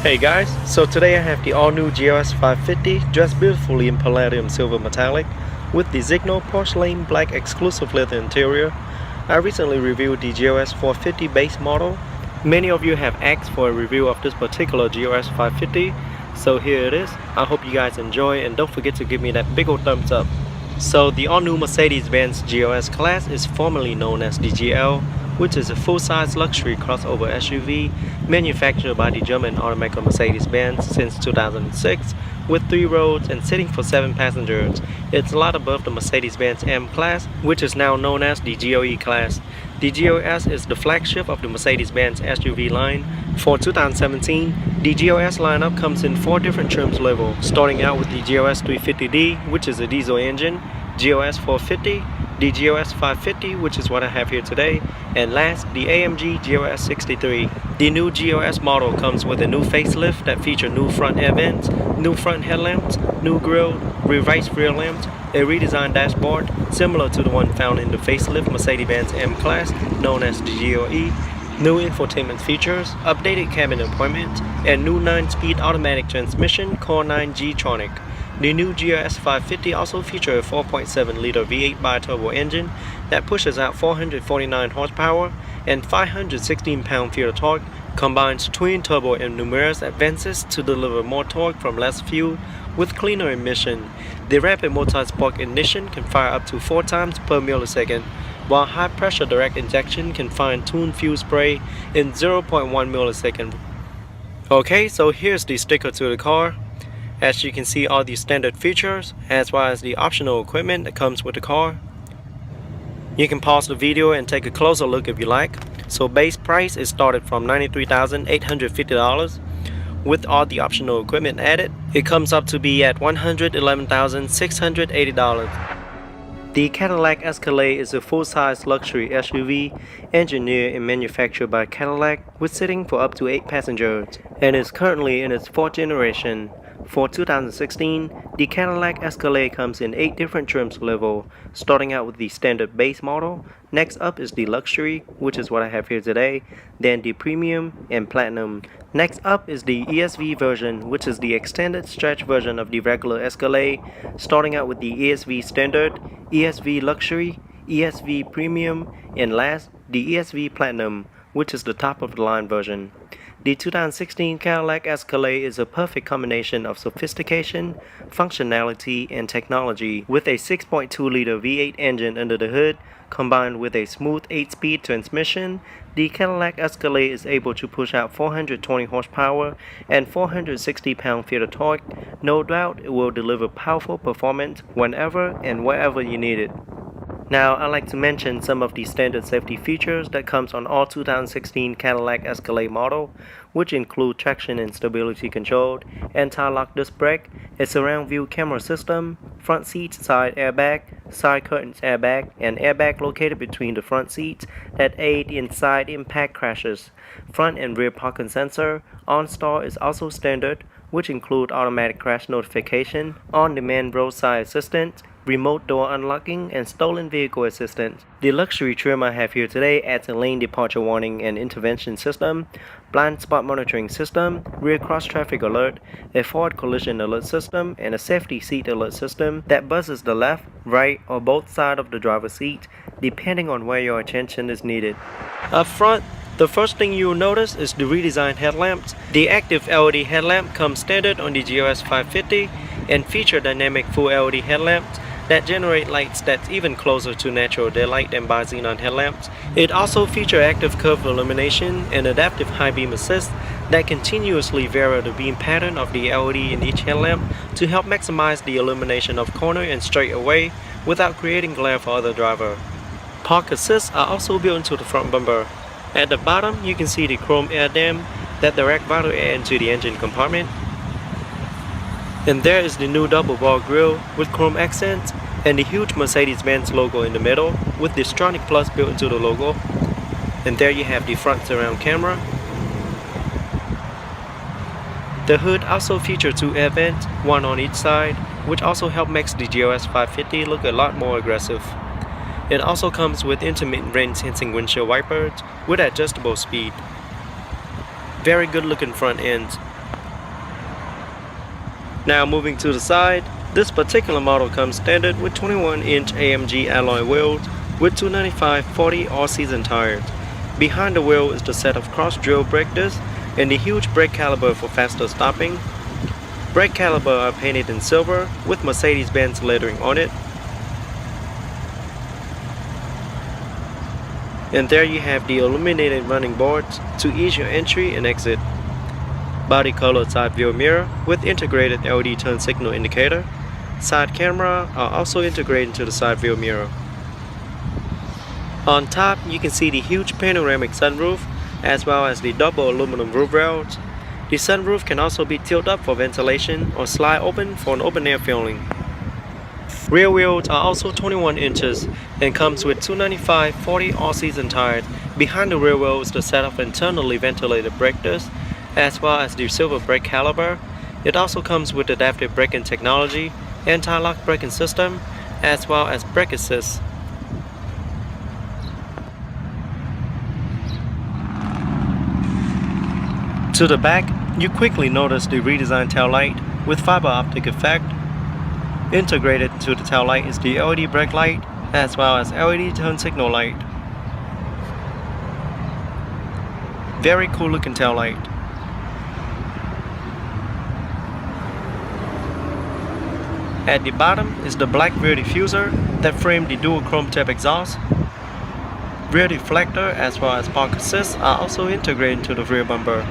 Hey guys, so today I have the all-new GLS550 dressed beautifully in palladium silver metallic with the Signal porcelain black exclusive leather interior. I recently reviewed the GLS450 base model. Many of you have asked for a review of this particular GLS550, so here it is. I hope you guys enjoy and don't forget to give me that big old thumbs up. So the all-new Mercedes-Benz GLS class is formerly known as the GL, which is a full-size luxury crossover SUV manufactured by the German automaker Mercedes-Benz since 2006 with 3 rows and seating for 7 passengers. It's a lot above the Mercedes-Benz M class, which is now known as the GLE class. The GLS is the flagship of the Mercedes-Benz SUV line. For 2017, the GLS lineup comes in 4 different trims levels, starting out with the GLS 350D, which is a diesel engine, GLS 450, the GLS 550, which is what I have here today, and last, the AMG GLS 63. The new GLS model comes with a new facelift that features new front air vents, new front headlamps, new grille, revised rear lamps, a redesigned dashboard similar to the one found in the facelift Mercedes-Benz M class known as the GLE, new infotainment features, updated cabin appointments, and new 9-speed automatic transmission Core 9 G-Tronic. The new GLS 550 also features a 4.7-liter V8 bi-turbo engine that pushes out 449 horsepower and 516 pound-feet of torque, combines twin-turbo and numerous advances to deliver more torque from less fuel with cleaner emission. The rapid multi-spark ignition can fire up to 4 times per millisecond, while high-pressure direct injection can fine-tune fuel spray in 0.1 millisecond. Okay, so here's the sticker to the car. As you can see, all the standard features as well as the optional equipment that comes with the car. You can pause the video and take a closer look if you like. So base price is started from $93,850. With all the optional equipment added, it comes up to be at $111,680. The Cadillac Escalade is a full-size luxury SUV engineered and manufactured by Cadillac with seating for up to 8 passengers and is currently in its 4th generation. For 2016, the Cadillac Escalade comes in 8 different trims level, starting out with the standard base model. Next up is the luxury, which is what I have here today, then the premium and platinum. Next up is the ESV version, which is the extended stretch version of the regular Escalade, starting out with the ESV standard, ESV luxury, ESV premium, and last, the ESV platinum, which is the top of the line version. The 2016 Cadillac Escalade is a perfect combination of sophistication, functionality, and technology, with a 6.2-liter V8 engine under the hood, combined with a smooth 8-speed transmission. The Cadillac Escalade is able to push out 420 horsepower and 460 pound-feet of torque. No doubt it will deliver powerful performance whenever and wherever you need it. Now, I'd like to mention some of the standard safety features that comes on all 2016 Cadillac Escalade model, which include traction and stability control, anti-lock disc brake, a surround view camera system, front seats side airbag, side curtains airbag, and airbag located between the front seats that aid in side impact crashes. Front and rear parking sensor. OnStar is also standard, which include automatic crash notification, on-demand roadside assistance, remote door unlocking, and stolen vehicle assistance. The luxury trim I have here today adds a lane departure warning and intervention system, blind spot monitoring system, rear cross traffic alert, a forward collision alert system, and a safety seat alert system that buzzes the left, right, or both sides of the driver's seat, depending on where your attention is needed. Up front, the first thing you'll notice is the redesigned headlamps. The active LED headlamp comes standard on the GLS 550 and feature dynamic full LED headlamps that generate lights that's even closer to natural daylight than by xenon headlamps. It also features active curve illumination and adaptive high beam assist that continuously vary the beam pattern of the LED in each headlamp to help maximize the illumination of corner and straightaway without creating glare for other drivers. Park assists are also built into the front bumper. At the bottom, you can see the chrome air dam that direct vital air into the engine compartment. And there is the new double bar grille with chrome accents and the huge Mercedes-Benz logo in the middle with the Strontic Plus built into the logo. And there you have the front surround camera. The hood also features 2 air vents, one on each side, which also help makes the GLS 550 look a lot more aggressive. It also comes with intermittent rain sensing windshield wipers with adjustable speed. Very good looking front ends. Now moving to the side, this particular model comes standard with 21-inch AMG alloy wheels with 295/40 all-season tires. Behind the wheel is the set of cross-drill brake discs and the huge brake caliper for faster stopping. Brake caliper are painted in silver with Mercedes-Benz lettering on it. And there you have the illuminated running boards to ease your entry and exit. Body color side view mirror with integrated LED turn signal indicator. Side camera are also integrated into the side view mirror. On top you can see the huge panoramic sunroof as well as the double aluminum roof rails. The sunroof can also be tilted up for ventilation or slide open for an open air feeling. Rear wheels are also 21 inches and comes with 295/40 all-season tires. Behind the rear wheel is the set of internally ventilated brake discs as well as the silver brake caliper. It also comes with adaptive braking technology, anti-lock braking system, as well as brake assist. To the back, you quickly notice the redesigned tail light with fiber optic effect. Integrated to the tail light is the LED brake light as well as LED turn signal light. Very cool looking tail light. At the bottom is the black rear diffuser that framed the dual chrome tip exhaust. Rear deflector as well as park assist are also integrated into the rear bumper.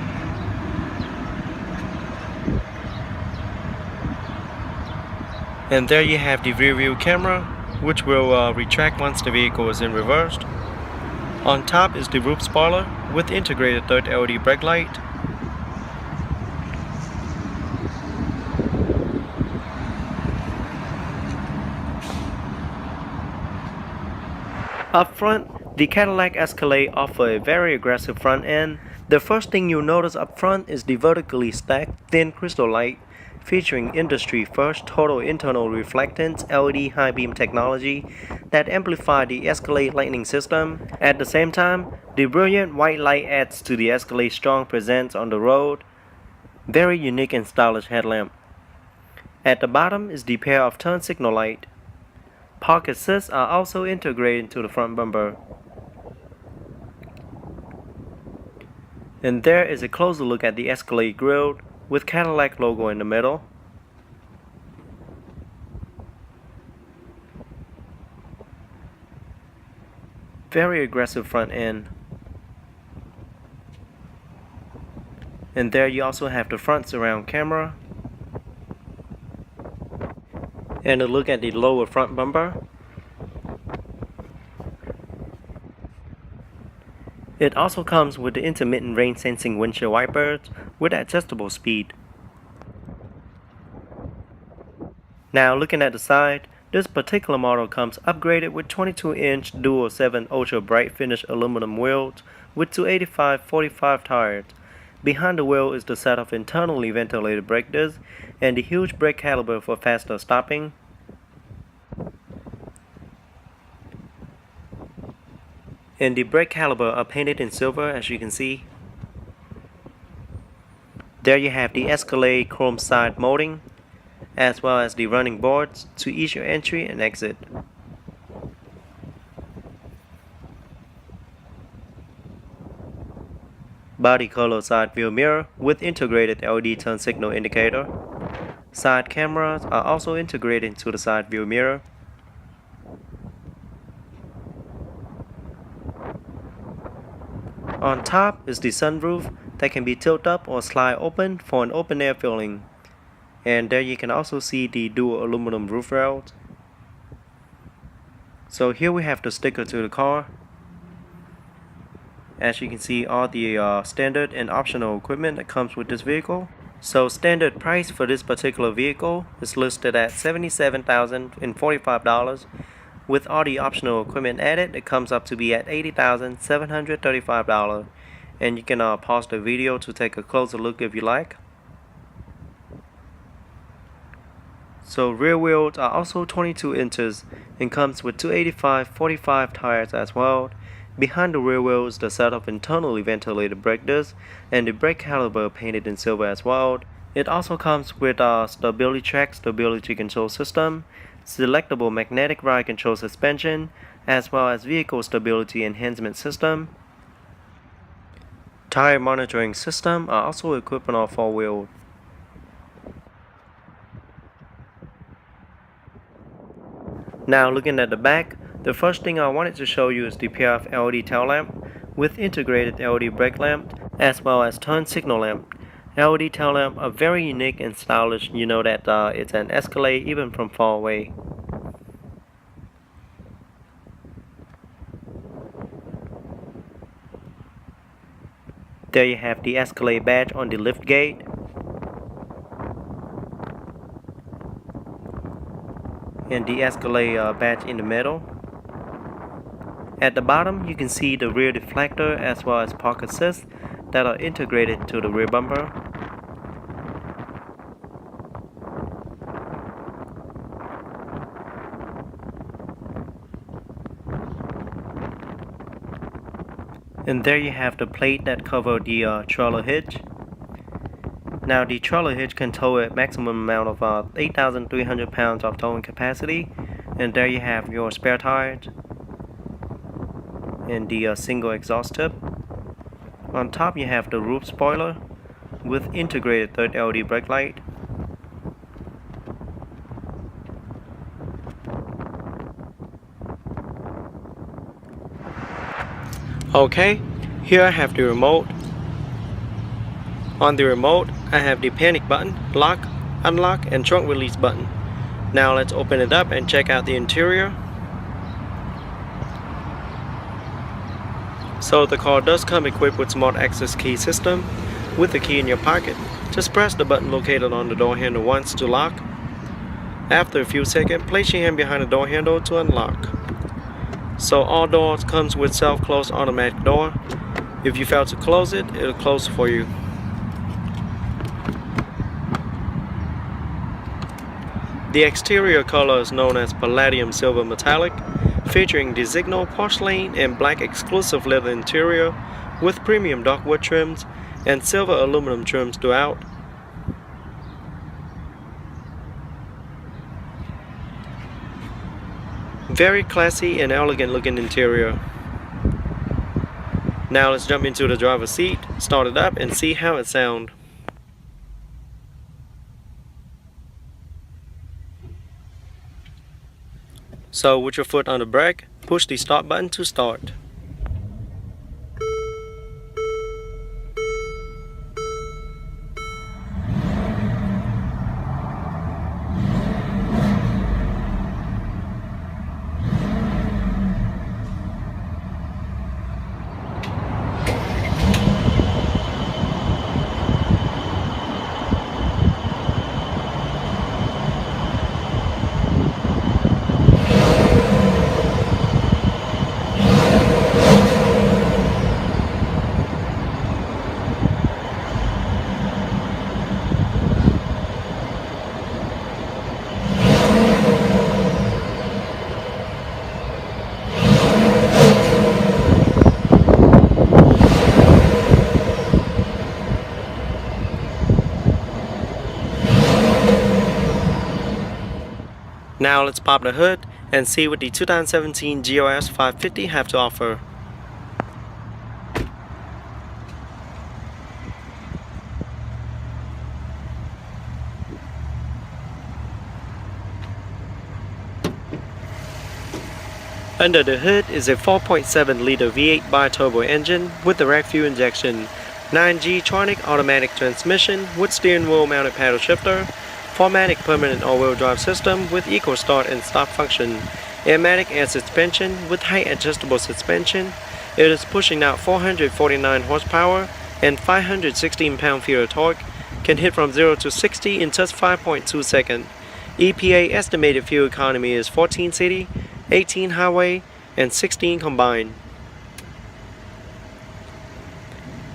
And there you have the rear view camera, which will retract once the vehicle is in reverse. On top is the roof spoiler with integrated third LED brake light. Up front, the Cadillac Escalade offers a very aggressive front end. The first thing you'll notice up front is the vertically stacked thin crystal light, featuring industry-first total internal reflectance LED high beam technology that amplify the Escalade lighting system. At the same time, the brilliant white light adds to the Escalade's strong presence on the road. Very unique and stylish headlamp. At the bottom is the pair of turn signal light. Park assists are also integrated into the front bumper. And there is a closer look at the Escalade grille with Cadillac logo in the middle. Very aggressive front end. And there you also have the front surround camera. And a look at the lower front bumper. It also comes with the intermittent rain sensing windshield wipers with adjustable speed. Now looking at the side, this particular model comes upgraded with 22-inch Dual 7 Ultra Bright Finish aluminum wheels with 285/45 tires. Behind the wheel is the set of internally ventilated brake discs and the huge brake caliper for faster stopping. And the brake caliper are painted in silver, as you can see. There you have the Escalade chrome side molding, as well as the running boards to ease your entry and exit. Body color side view mirror with integrated LED turn signal indicator. Side cameras are also integrated into the side view mirror. On top is the sunroof that can be tilted up or slide open for an open air feeling. And there you can also see the dual aluminum roof rails. So here we have the sticker to the car. As you can see, all the standard and optional equipment that comes with this vehicle. So standard price for this particular vehicle is listed at $77,045. With all the optional equipment added, it comes up to be at $80,735. And you can pause the video to take a closer look if you like. So rear wheels are also 22 inches and comes with 285/45 tires as well. Behind the rear wheel is the set of internally ventilated brake discs and the brake caliper painted in silver as well. It also comes with a stability track stability control system, selectable magnetic ride control suspension, as well as vehicle stability enhancement system. Tire monitoring system are also equipped on our 4-wheel. Now looking at the back, the first thing I wanted to show you is the pair of LED tail lamp with integrated LED brake lamp as well as turn signal lamp. LED tail lamp are very unique and stylish. You know that it's an Escalade even from far away. There you have the Escalade badge on the lift gate. And the Escalade badge in the middle. At the bottom you can see the rear deflector as well as park assist that are integrated to the rear bumper. And there you have the plate that cover the trailer hitch. Now the trailer hitch can tow a maximum amount of 8,300 pounds of towing capacity. And there you have your spare tires and the single exhaust tip. On top you have the roof spoiler with integrated third LED brake light. Okay, here I have the remote. On the remote I have the panic button, lock, unlock and trunk release button. Now let's open it up and check out the interior. So the car does come equipped with smart access key system. With the key in your pocket, just press the button located on the door handle once to lock. After a few seconds, place your hand behind the door handle to unlock. So all doors comes with self-close automatic door. If you fail to close it, it'll close for you. The exterior color is known as Palladium Silver Metallic, featuring the Signal porcelain and black exclusive leather interior with premium dark wood trims and silver aluminum trims throughout. Very classy and elegant looking interior. Now let's jump into the driver's seat, start it up and see how it sounds. So with your foot on the brake, push the start button to start. Now let's pop the hood and see what the 2017 GLS550 have to offer. Under the hood is a 4.7 liter V8 bi-turbo engine with direct fuel injection, 9G Tronic automatic transmission with steering wheel mounted paddle shifter, 4MATIC permanent all-wheel drive system with eco start and stop function, Airmatic air suspension with height adjustable suspension. It is pushing out 449 horsepower and 516 pound-feet of torque, can hit from 0 to 60 in just 5.2 seconds. EPA estimated fuel economy is 14 city, 18 highway, and 16 combined.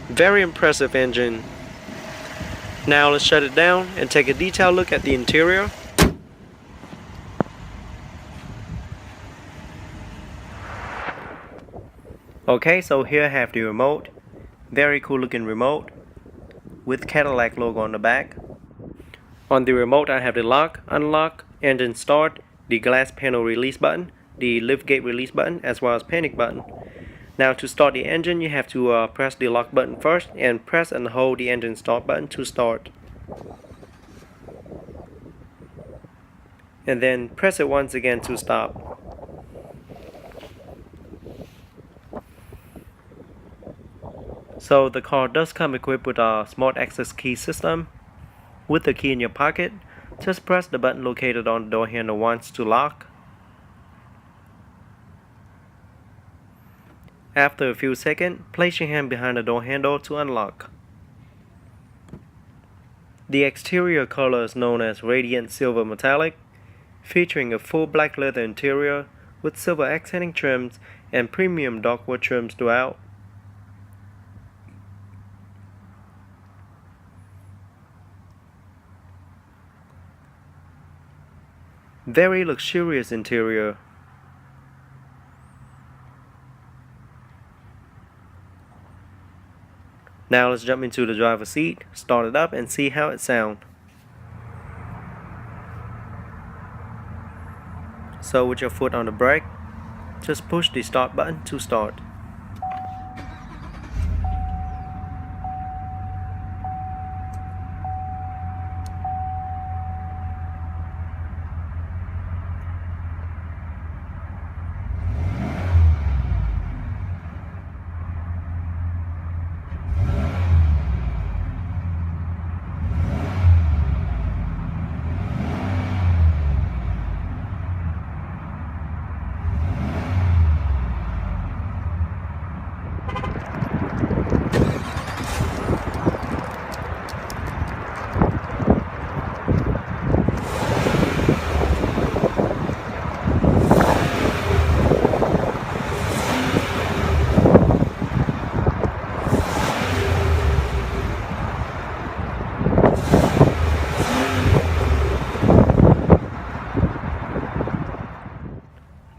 Very impressive engine. Now let's shut it down and take a detailed look at the interior. Okay, so here I have the remote. Very cool looking remote with Cadillac logo on the back. On the remote, I have the lock, unlock, engine start, the glass panel release button, the liftgate release button, as well as panic button. Now to start the engine, you have to press the lock button first and press and hold the engine start button to start. And then press it once again to stop. So the car does come equipped with a smart access key system. With the key in your pocket, just press the button located on the door handle once to lock. After a few seconds, place your hand behind the door handle to unlock. The exterior color is known as Radiant Silver Metallic, featuring a full black leather interior with silver accenting trims and premium darkwood trims throughout. Very luxurious interior. Now let's jump into the driver's seat, start it up and see how it sounds. So with your foot on the brake, just push the start button to start.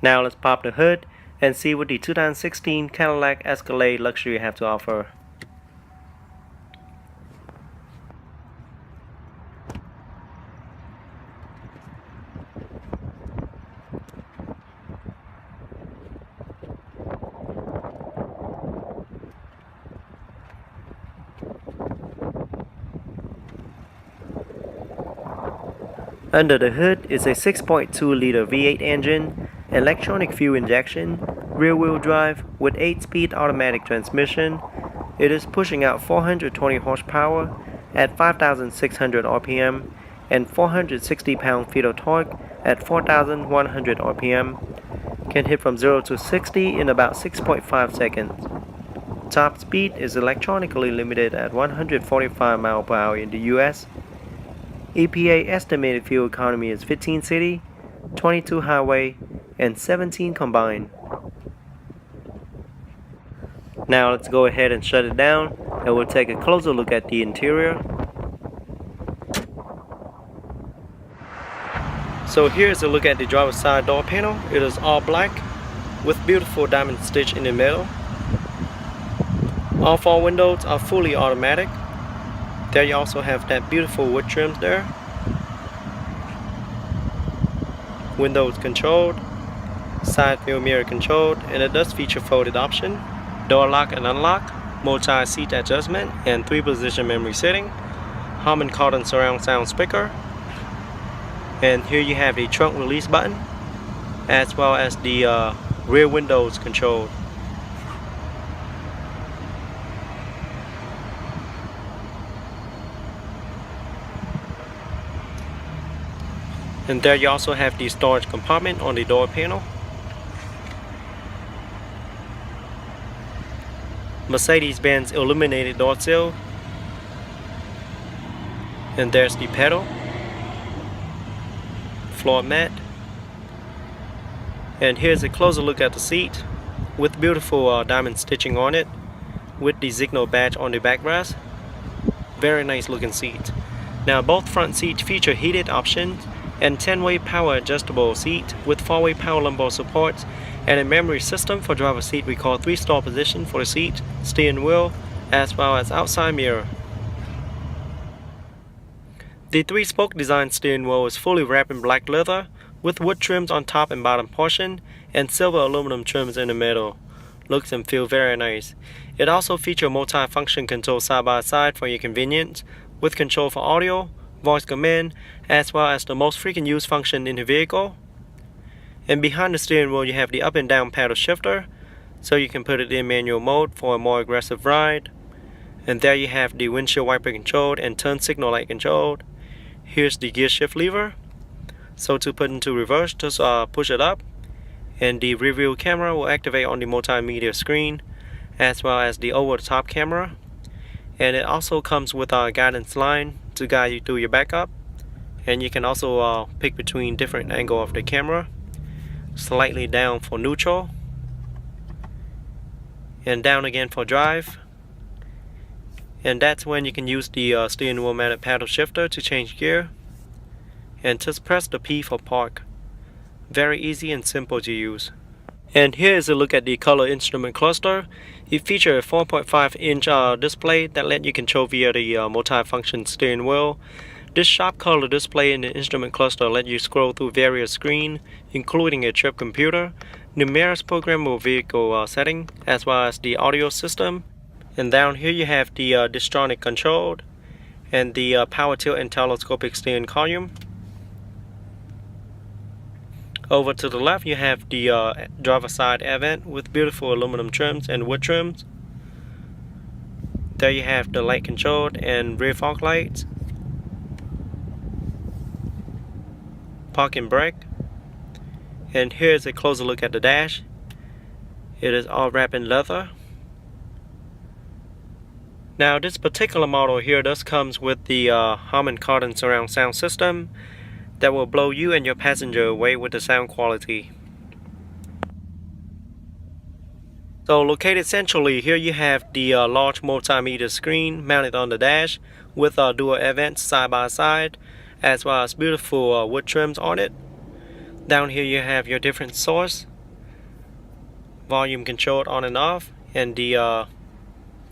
Now let's pop the hood and see what the 2016 Cadillac Escalade luxury have to offer. Under the hood is a 6.2-liter V8 engine, electronic fuel injection, rear-wheel drive with 8-speed automatic transmission. It is pushing out 420 horsepower at 5,600 RPM and 460 pound-feet of torque at 4,100 RPM. Can hit from 0 to 60 in about 6.5 seconds. Top speed is electronically limited at 145 miles per hour in the US. EPA estimated fuel economy is 15 city, 22 highway, and 17 combined. Now let's go ahead and shut it down and we'll take a closer look at the interior. So here's a look at the driver's side door panel. It is all black with beautiful diamond stitch in the middle. All 4 windows are fully automatic. There you also have that beautiful wood trims there. Windows controlled, side view mirror controlled, and it does feature folded option, door lock and unlock, multi-seat adjustment, and 3-position memory setting, Harman Kardon surround sound speaker. And here you have the trunk release button, as well as the rear windows controlled. And there you also have the storage compartment on the door panel. Mercedes-Benz illuminated door sill. And there's the pedal, floor mat. And here's a closer look at the seat with beautiful diamond stitching on it with the signal badge on the backrest. Very nice looking seat. Now both front seats feature heated options and 10-way power adjustable seat with 4-way power lumbar supports and a memory system for driver seat recall 3-star position for the seat, steering wheel, as well as outside mirror. The 3-spoke design steering wheel is fully wrapped in black leather with wood trims on top and bottom portion and silver aluminum trims in the middle. Looks and feel very nice. It also features multi-function control side by side for your convenience with control for audio, voice command, as well as the most frequent used function in the vehicle. And behind the steering wheel you have the up and down paddle shifter, so you can put it in manual mode for a more aggressive ride. And there you have the windshield wiper controlled and turn signal light controlled. Here's the gear shift lever. So to put into reverse, just push it up, and the rear view camera will activate on the multimedia screen, as well as the over-the-top camera. And it also comes with a guidance line to guide you through your backup. And you can also pick between different angle of the camera. Slightly down for neutral, and down again for drive. And that's when you can use the steering wheel mounted paddle shifter to change gear. And just press the P for park. Very easy and simple to use. And here is a look at the color instrument cluster. It features a 4.5-inch display that lets you control via the multi-function steering wheel. This sharp color display in the instrument cluster lets you scroll through various screens, including a trip computer, numerous programmable vehicle settings, as well as the audio system. And down here you have the Distronic control and the power tilt and telescopic steering column. Over to the left you have the driver side air vent with beautiful aluminum trims and wood trims. There you have the light control and rear fog lights, parking brake. And here's a closer look at the dash. It is all wrapped in leather. Now this particular model here does comes with the Harman Kardon surround sound system that will blow you and your passenger away with the sound quality. So located centrally, here you have the large multimedia screen mounted on the dash with dual air vents side by side, as well as beautiful wood trims on it. Down here you have your different source, volume controlled on and off, and the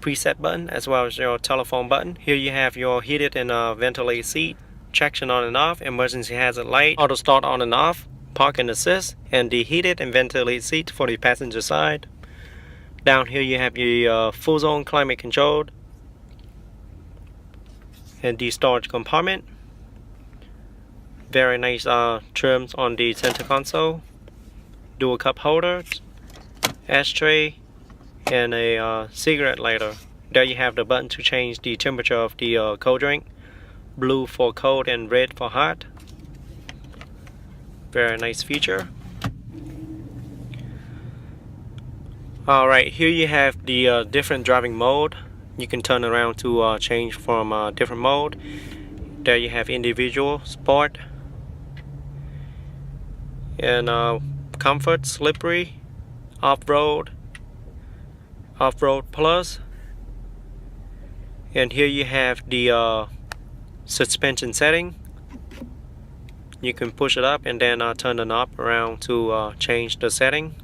preset button, as well as your telephone button. Here you have your heated and ventilated seat, traction on and off, emergency hazard light, auto start on and off, park and assist, and the heated and ventilated seat for the passenger side. Down here you have your full zone climate control and the storage compartment. Very nice trims on the center console, dual cup holders, ashtray, and a cigarette lighter. There you have the button to change the temperature of the cold drink, blue for cold and red for hot. Very nice feature. Alright, here you have the different driving mode. You can turn around to change from different mode. There you have individual, sport, and comfort, slippery, off-road, off-road plus. And here you have the suspension setting. You can push it up and then turn the knob around to change the setting.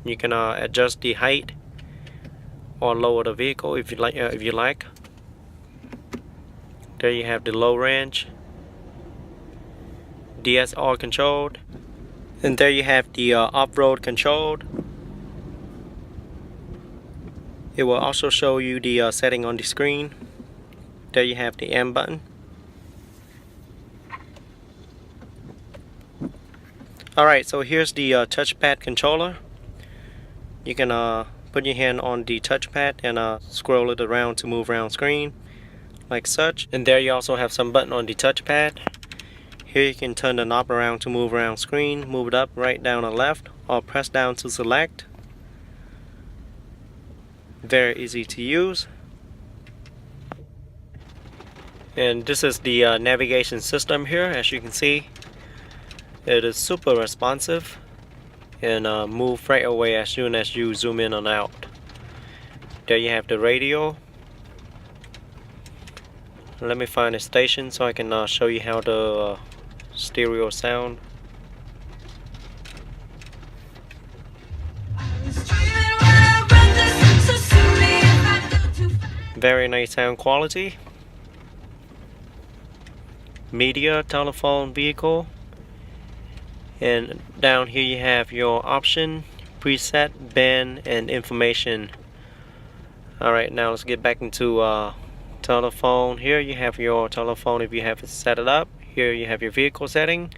You can adjust the height or lower the vehicle if you like. There you have the low range, DSR controlled, and there you have the off-road controlled. It will also show you the setting on the screen. There you have the M button. Alright, so here's the touchpad controller. You can put your hand on the touchpad and scroll it around to move around screen like such. And there you also have some button on the touchpad. Here you can turn the knob around to move around screen, move it up, right, down, or left, or press down to select. Very easy to use. And this is the navigation system here. As you can see, it is super responsive and move right away as soon as you zoom in and out. There you have the radio. Let me find a station so I can show you how the stereo sound. Very nice sound quality. media, telephone, vehicle, and down here you have your option, preset, band, and information. Alright, now let's get back into telephone. Here you have your telephone if you have it set it up. Here you have your vehicle setting.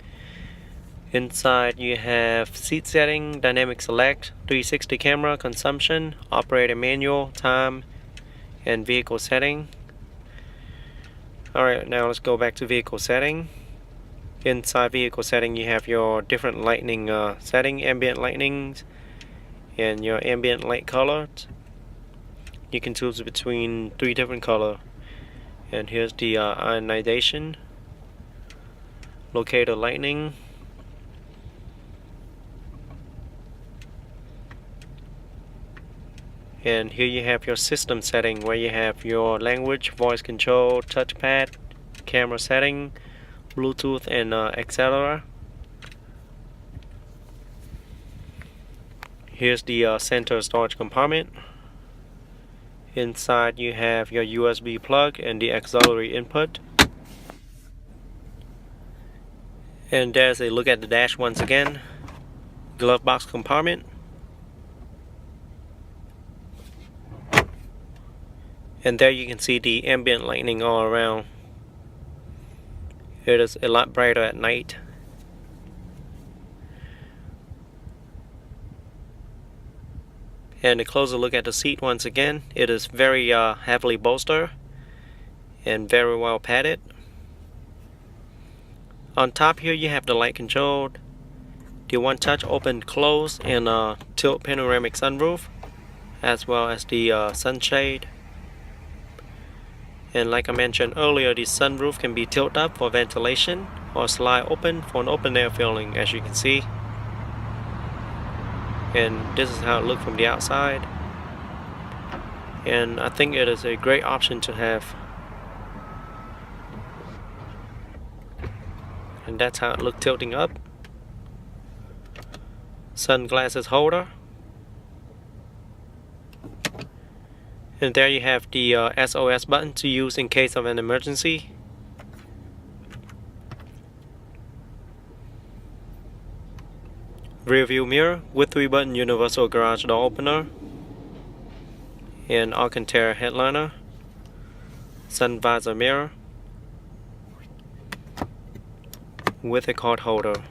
Inside you have seat setting, dynamic select, 360 camera, consumption, operator manual, time, and vehicle setting. Alright, now let's go back to vehicle setting. Inside vehicle setting you have your different lighting setting, ambient lightnings, and your ambient light colors. You can choose between 3 different colors. And here's the ionization, locator lighting, and here you have your system setting where you have your language, voice control, touchpad, camera setting, Bluetooth, and etc. Here's the center storage compartment. Inside you have your USB plug and the auxiliary input. And there's a look at the dash once again. Glove box compartment. And there you can see the ambient lighting all around. It is a lot brighter at night. And a closer look at the seat once again. It is very heavily bolstered and very well padded. On top here you have the light control, the one touch open close and tilt panoramic sunroof, as well as the sunshade. And like I mentioned earlier, the sunroof can be tilted up for ventilation or slide open for an open air feeling, as you can see. And this is how it looks from the outside. And I think it is a great option to have. And that's how it looks tilting up. Sunglasses holder. And there you have the SOS button to use in case of an emergency. Rear view mirror with 3-button universal garage door opener. And Alcantara headliner. Sun visor mirror with a card holder.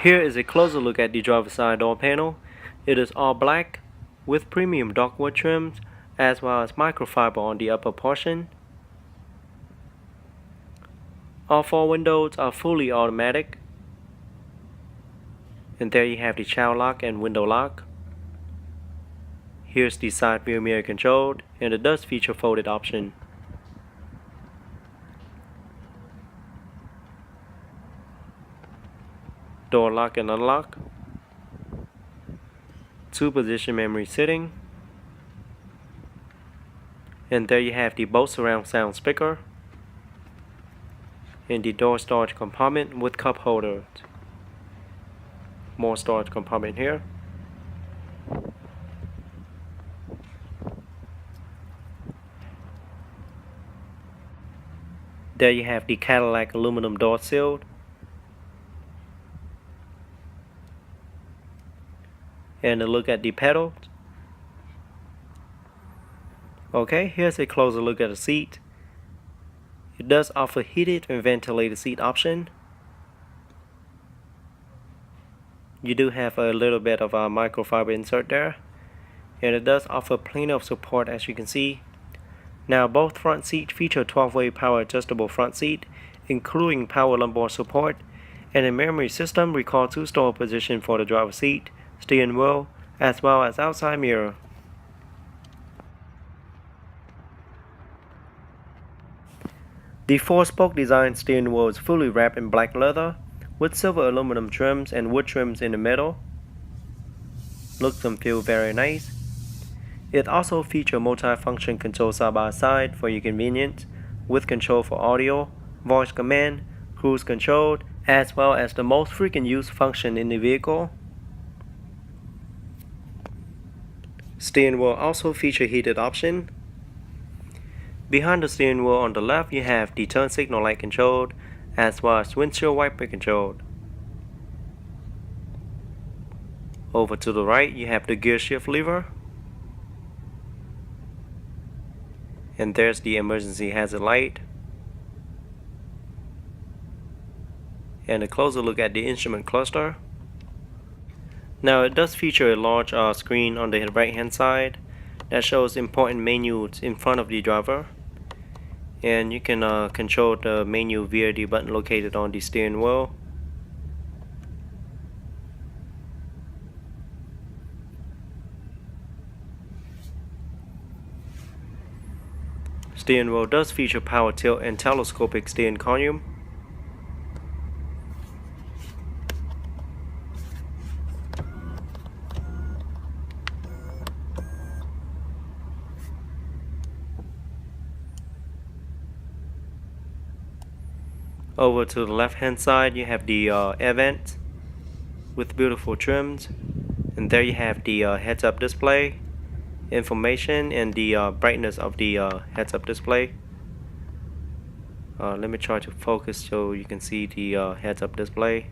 Here is a closer look at the driver's side door panel. It is all black with premium darkwood trims as well as microfiber on the upper portion. All 4 windows are fully automatic. And there you have the child lock and window lock. Here's the side view mirror control, and it does feature folded option. Door lock and unlock. 2-position memory sitting. And there you have the Bose surround sound speaker. And the door storage compartment with cup holders. More storage compartment here. There you have the Cadillac aluminum door seal. And a look at the pedals. Okay, here's a closer look at the seat. It does offer heated and ventilated seat option. You do have a little bit of a microfiber insert there, and it does offer plenty of support, as you can see. Now both front seats feature 12-way power adjustable front seat, including power lumbar support, and a memory system recall to store position for the driver's seat, steering wheel, as well as outside mirror. The 4-spoke design steering wheel is fully wrapped in black leather with silver aluminum trims and wood trims in the middle. Looks and feel very nice. It also features multi-function control side by side for your convenience, with control for audio, voice command, cruise control, as well as the most frequent used function in the vehicle. Steering wheel also feature heated option. Behind the steering wheel on the left, you have the turn signal light control, as well as windshield wiper control. Over to the right, you have the gear shift lever. And there's the emergency hazard light. And a closer look at the instrument cluster. Now it does feature a large screen on the right hand side that shows important menus in front of the driver. And you can control the menu via the button located on the steering wheel. Steering wheel does feature power tilt and telescopic steering column. Over to the left hand side, you have the air vent with beautiful trims, and there you have the heads up display information and the brightness of the heads up display. Let me try to focus so you can see the heads up display.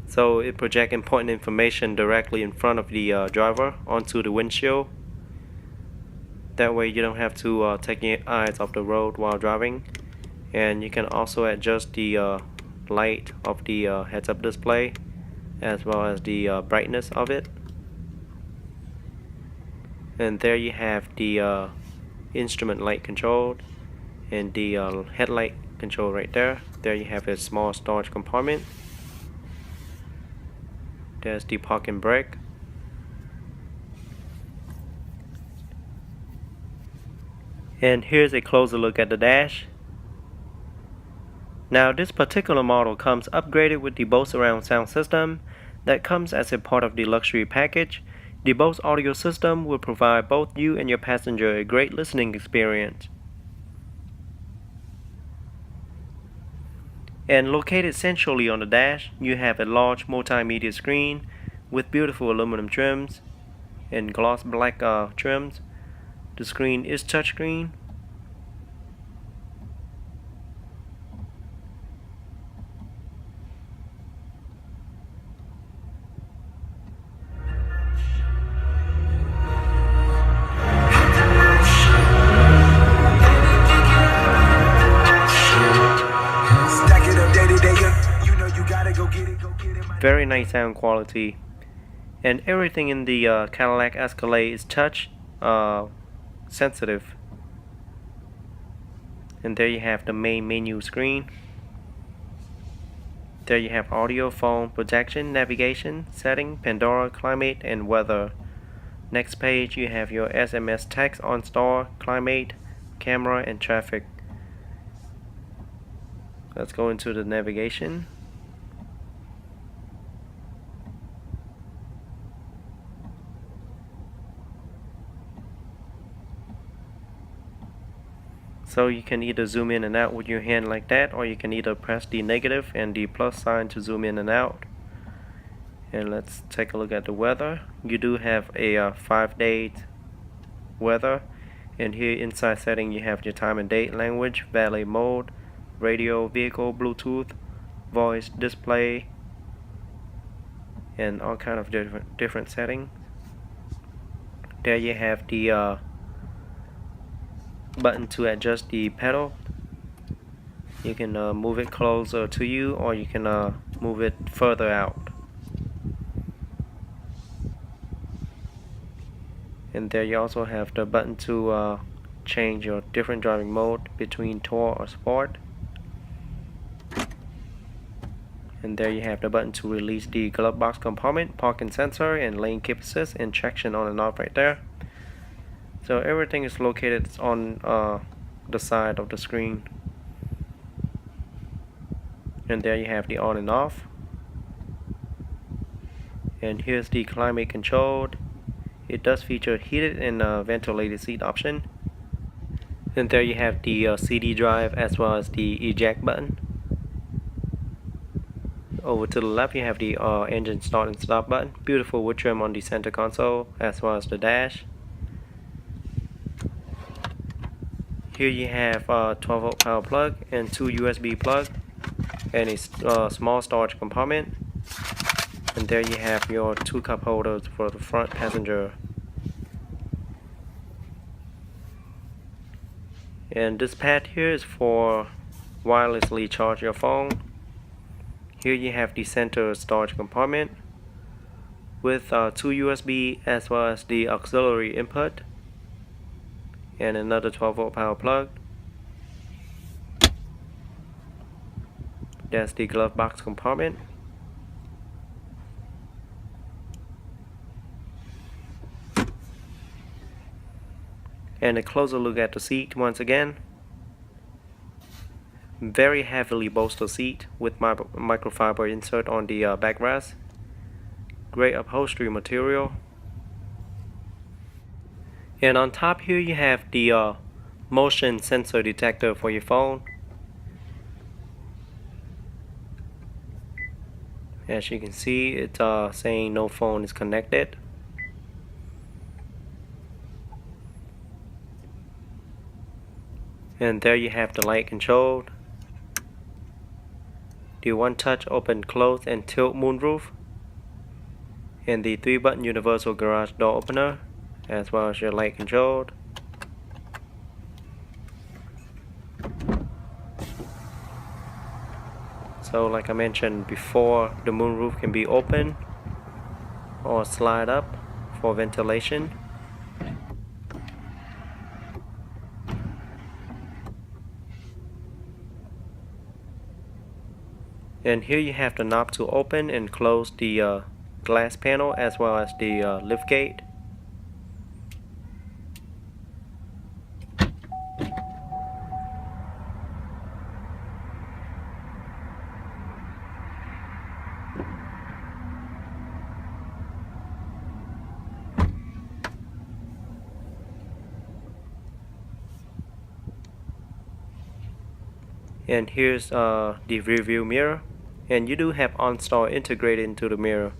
So it projects important information directly in front of the driver onto the windshield. That way you don't have to take your eyes off the road while driving. And you can also adjust the light of the heads up display as well as the brightness of it. And there you have the instrument light control and the headlight control right there. There you have a small storage compartment. There's the parking brake. And here's a closer look at the dash. Now this particular model comes upgraded with the Bose surround sound system that comes as a part of the luxury package. The Bose audio system will provide both you and your passenger a great listening experience. And located centrally on the dash, you have a large multimedia screen with beautiful aluminum trims and gloss black trims. The screen is touchscreen. Very nice sound quality, and everything in the Cadillac Escalade is touch sensitive. And there you have the main menu screen. There you have audio, phone, projection, navigation, setting, Pandora, climate, and weather. Next page you have your SMS text, OnStar, climate, camera, and traffic. Let's go into the navigation. So you can either zoom in and out with your hand like that, or you can either press the negative and the plus sign to zoom in and out. And let's take a look at the weather. You do have a 5-day weather, and here inside setting you have your time and date, language, valet mode, radio, vehicle, Bluetooth, voice, display, and all kind of different settings. There you have the button to adjust the pedal. You can move it closer to you, or you can move it further out. And there you also have the button to change your different driving mode between Tour or Sport. And there you have the button to release the glove box compartment, parking sensor, and lane keep assist, and traction on and off right there. So everything is located on the side of the screen. And there you have the on and off. And here's the climate control. It does feature heated and ventilated seat option. And there you have the CD drive as well as the eject button. Over to the left you have the engine start and stop button. Beautiful wood trim on the center console as well as the dash. Here you have a 12-volt power plug and 2 USB plug and a small storage compartment. And there you have your 2 cup holders for the front passenger. And this pad here is for wirelessly charge your phone. Here you have the center storage compartment with 2 USB as well as the auxiliary input and another 12-volt power plug. That's the glove box compartment. And a closer look at the seat once again. Very heavily bolstered seat with microfiber insert on the backrest. Great upholstery material. And on top here you have the motion sensor detector for your phone. As you can see, it's saying no phone is connected. And there you have the light control, the one-touch open, close, and tilt moonroof, and the 3-button universal garage door opener, as well as your light control. So like I mentioned before, the moonroof can be open or slide up for ventilation. And here you have the knob to open and close the glass panel as well as the lift gate. And here's the rear view mirror. And you do have OnStar integrated into the mirror.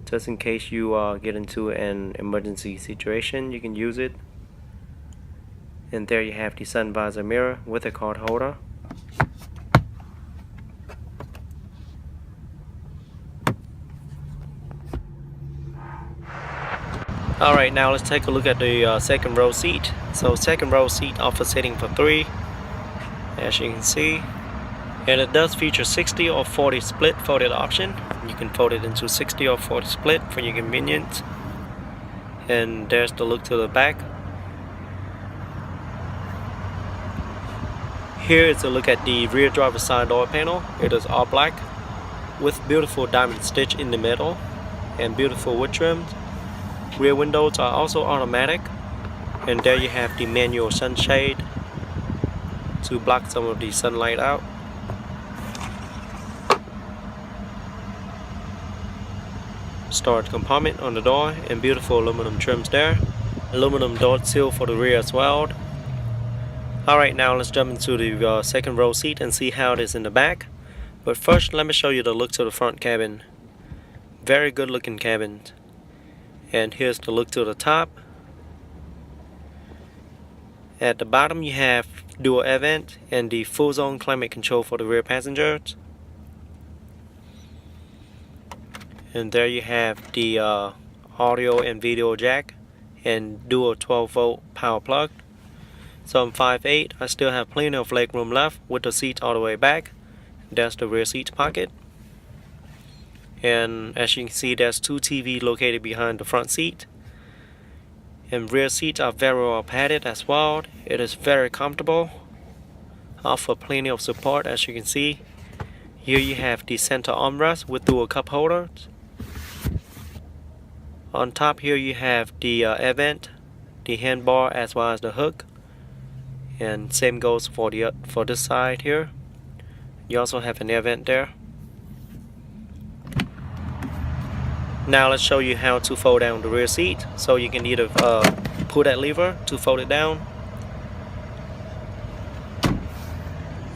Just in case you get into an emergency situation, you can use it. And there you have the sun visor mirror with a card holder. Alright, now let's take a look at the second row seat. So second row seat offers seating for 3, as you can see. And it does feature 60 or 40 split folded option. You can fold it into 60 or 40 split for your convenience. And there's the look to the back. Here is a look at the rear driver's side door panel. It is all black with beautiful diamond stitch in the middle and beautiful wood trims. Rear windows are also automatic. And there you have the manual sunshade to block some of the sunlight out. Storage compartment on the door and beautiful aluminum trims there. Aluminum door seal for the rear as well. Alright, now let's jump into the second row seat and see how it is in the back. But first, let me show you the look to the front cabin. Very good looking cabin. And here's the look to the top. At the bottom you have dual air vent and the full zone climate control for the rear passengers. And there you have the audio and video jack and dual 12-volt power plug. So I'm 5'8", I still have plenty of leg room left with the seats all the way back. That's the rear seat pocket. And as you can see, there's 2 TV located behind the front seat. And rear seats are very well padded as well. It is very comfortable. Offer plenty of support, as you can see. Here you have the center armrest with dual cup holders. On top here you have the air vent, the handbar as well as the hook. And same goes for this side here. You also have an air vent there. Now let's show you how to fold down the rear seat. So you can either pull that lever to fold it down,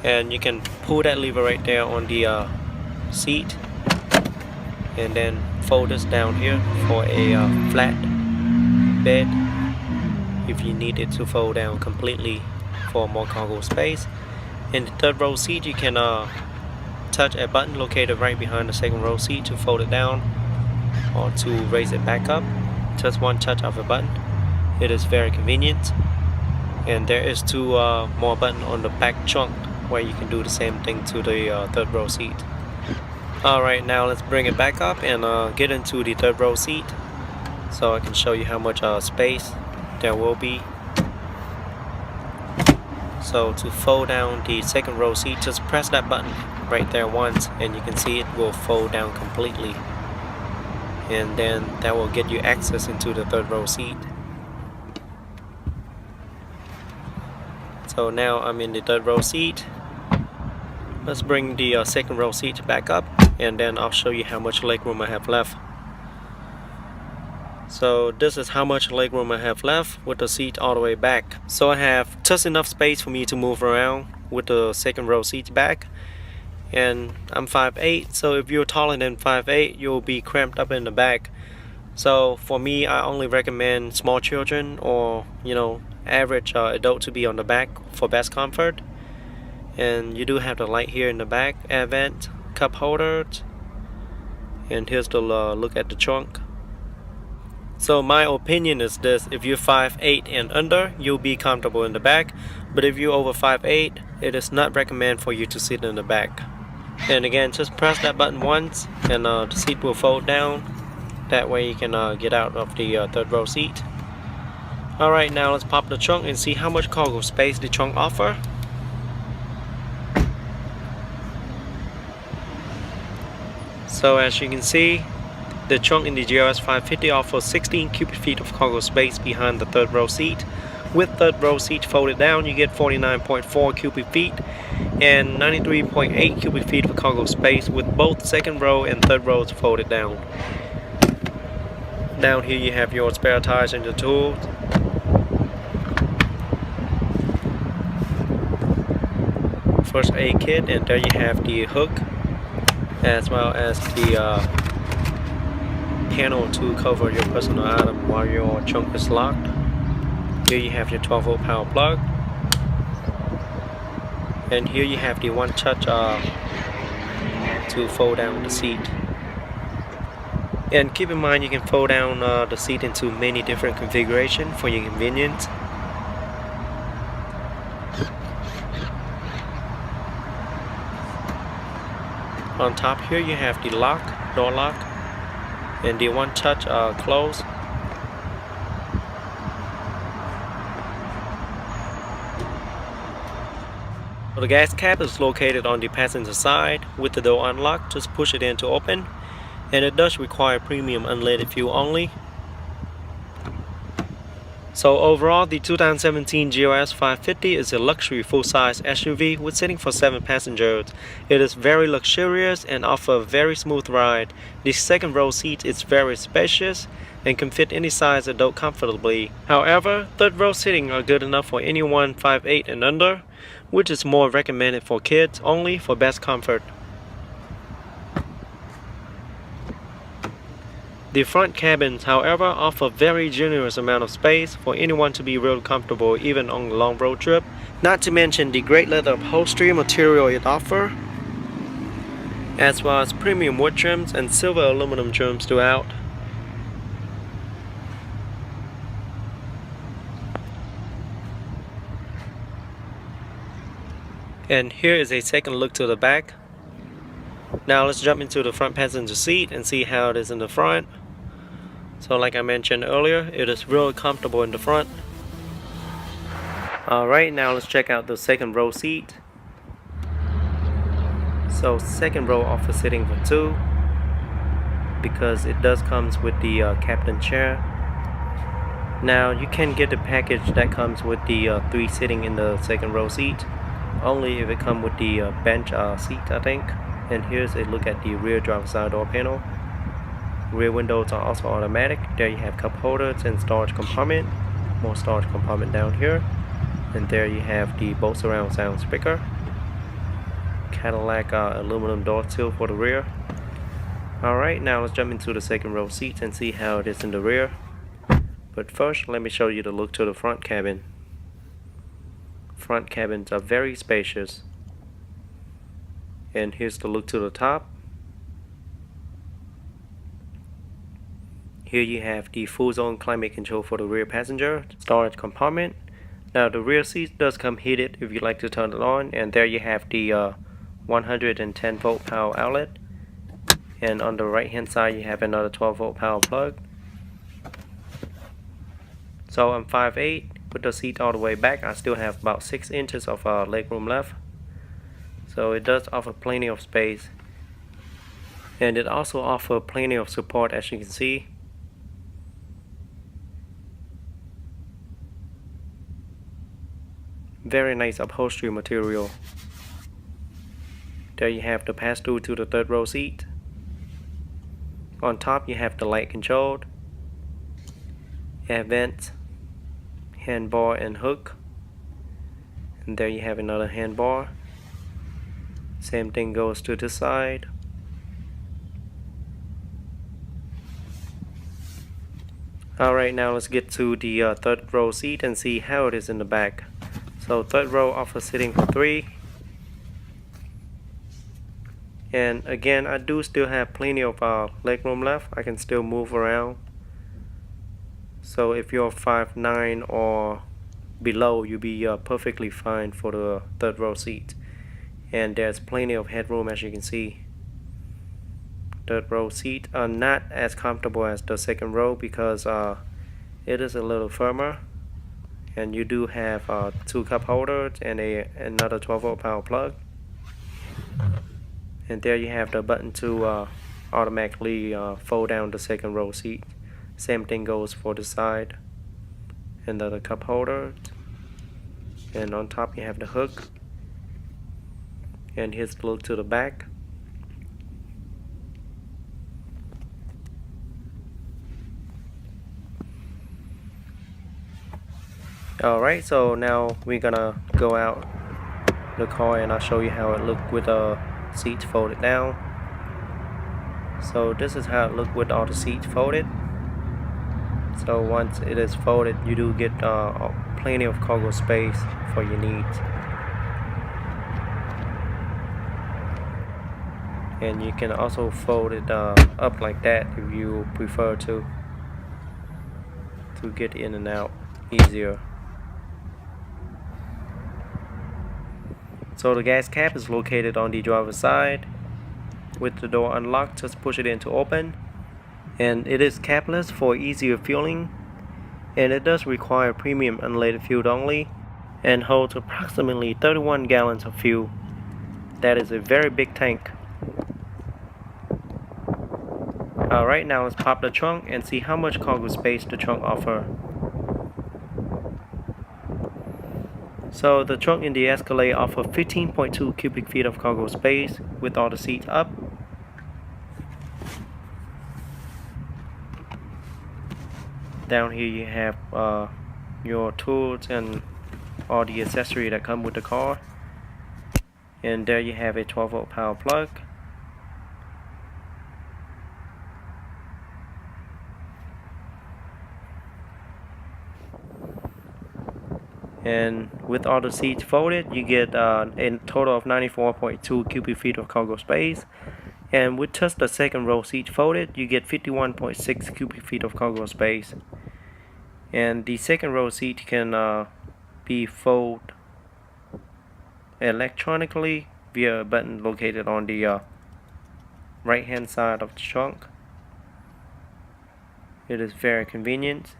and you can pull that lever right there on the seat, and then fold this down here for a flat bed if you need it to fold down completely for more cargo space. In the third row seat, you can touch a button located right behind the second row seat to fold it down or to raise it back up. Just one touch of a button. It is very convenient. And there is two more buttons on the back trunk where you can do the same thing to the third row seat. Alright, now let's bring it back up and get into the third row seat so I can show you how much space there will be. So to fold down the second row seat, just press that button right there once and you can see it will fold down completely, and then that will get you access into the third row seat. So now I'm in the third row seat. Let's bring the second row seat back up and then I'll show you how much legroom I have left. So this is how much legroom I have left with the seat all the way back. So I have just enough space for me to move around with the second row seats back. And I'm 5'8", so if you're taller than 5'8", you'll be cramped up in the back. So for me, I only recommend small children or average adult to be on the back for best comfort. And you do have the light here in the back, air vent, cup holders, and here's the look at the trunk. So my opinion is this: if you're 5'8" and under, you'll be comfortable in the back, but if you're over 5'8", it is not recommended for you to sit in the back. And again, just press that button once and the seat will fold down. That way you can get out of the third row seat. Alright, now let's pop the trunk and see how much cargo space the trunk offers. So as you can see, the trunk in the GLS550 offers 16 cubic feet of cargo space behind the third row seat. With third row seat folded down, you get 49.4 cubic feet and 93.8 cubic feet of cargo space with both second row and third rows folded down. Down here you have your spare tires and your tools. First aid kit, and there you have the hook as well as the panel to cover your personal item while your trunk is locked. Here you have your 12-volt power plug, and here you have the one touch to fold down the seat. And keep in mind, you can fold down the seat into many different configurations for your convenience. On top here you have the lock, door lock, and the one touch close. So the gas cap is located on the passenger side. With the door unlocked, just push it in to open, and it does require premium unleaded fuel only. So overall, the 2017 GLS550 is a luxury full-size SUV with seating for 7 passengers. It is very luxurious and offers a very smooth ride. The second row seat is very spacious and can fit any size adult comfortably. However, third row seating are good enough for anyone 5'8" and under, which is more recommended for kids only for best comfort. The front cabins, however, offer very generous amount of space for anyone to be real comfortable even on a long road trip. Not to mention the great leather upholstery material it offers, as well as premium wood trims and silver aluminum trims throughout. And here is a second look to the back. Now let's jump into the front passenger seat and see how it is in the front. So like I mentioned earlier, it is really comfortable in the front. Alright, now let's check out the second row seat. So second row offers sitting for 2 because it does comes with the captain chair. Now you can get the package that comes with the 3 sitting in the second row seat, only if it comes with the bench seat, I think. And here's a look at the rear driver's side door panel. Rear windows are also automatic. There you have cup holders and storage compartment. More storage compartment down here. And there you have the Bose surround sound speaker. Cadillac aluminum door sill for the rear. Alright, now let's jump into the second row seats and see how it is in the rear. But first, let me show you the look to the front cabin. front cabins are very spacious. And here's the look to the top. Here you have the full zone climate control for the rear passenger storage compartment. Now the rear seat does come heated if you like to turn it on, and there you have the 110 volt power outlet, and on the right hand side you have another 12 volt power plug. So I'm 5'8", with the seat all the way back. I still have about 6 inches of leg room left, so it does offer plenty of space, and it also offers plenty of support, as you can see. Very nice upholstery material. There you have the pass-through to the third row seat. On top you have the light controlled, air vents, handbar and hook, and there you have another handbar. Same thing goes to the side. Alright, now let's get to the third row seat and see how it is in the back. So third row offers sitting for 3. And again, I do still have plenty of leg room left. I can still move around. So if you're 5'9" or below, you'll be perfectly fine for the third row seat. And there's plenty of headroom, as you can see. Third row seat are not as comfortable as the second row because it is a little firmer. And you do have 2 cup holders and another 12 volt power plug. And there you have the button to automatically fold down the second row seat. Same thing goes for the side. Another cup holder. And on top you have the hook. And here's the look to the back. Alright, so now we're gonna go out the car and I'll show you how it looked with the seats folded down. So this is how it looked with all the seats folded. So once it is folded, you do get plenty of cargo space for your needs. And you can also fold it up like that if you prefer to get in and out easier. So the gas cap is located on the driver's side. With the door unlocked, just push it in to open. And it is capless for easier fueling. And it does require premium unleaded fuel only, and holds approximately 31 gallons of fuel. That is a very big tank. Alright, now let's pop the trunk and see how much cargo space the trunk offers. So the trunk in the Escalade offers 15.2 cubic feet of cargo space with all the seats up. Down here you have your tools and all the accessories that come with the car. And there you have a 12 volt power plug. And with all the seats folded, you get a total of 94.2 cubic feet of cargo space. And with just the second row seat folded, you get 51.6 cubic feet of cargo space. And the second row seat can be folded electronically via a button located on the right hand side of the trunk. It is very convenient.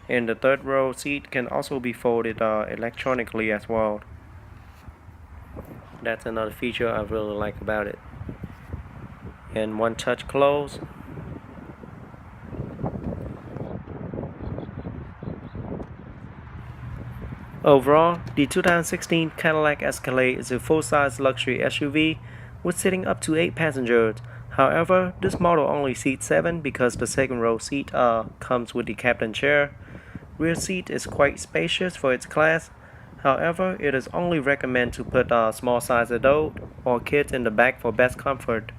And the third row seat can also be folded electronically as well. That's another feature I really like about it. And one touch close. Overall, the 2016 Cadillac Escalade is a full-size luxury SUV with sitting up to 8 passengers. However, this model only seats 7 because the second row seat comes with the captain chair. Rear seat is quite spacious for its class. However, it is only recommended to put a small size adult or kids in the back for best comfort.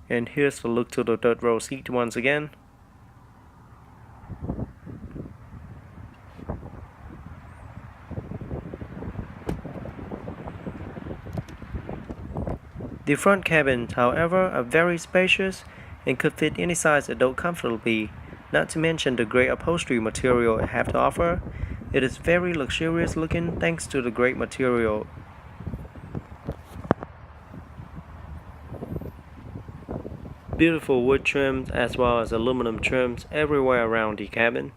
And here's the look to the third row seat once again. The front cabins, however, are very spacious and could fit any size adult comfortably, not to mention the great upholstery material it has to offer. It is very luxurious looking thanks to the great material. Beautiful wood trims as well as aluminum trims everywhere around the cabin.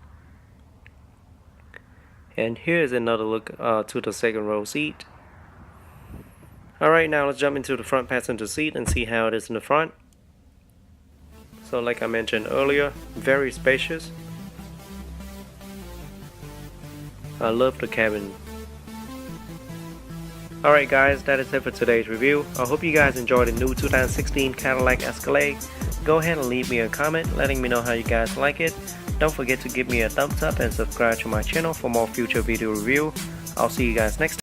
And here's another look to the second row seat. Alright, now let's jump into the front passenger seat and see how it is in the front. So like I mentioned earlier, very spacious. I love the cabin. Alright guys, that is it for today's review. I hope you guys enjoyed the new 2016 Cadillac Escalade. Go ahead and leave me a comment letting me know how you guys like it. Don't forget to give me a thumbs up and subscribe to my channel for more future video review. I'll see you guys next time.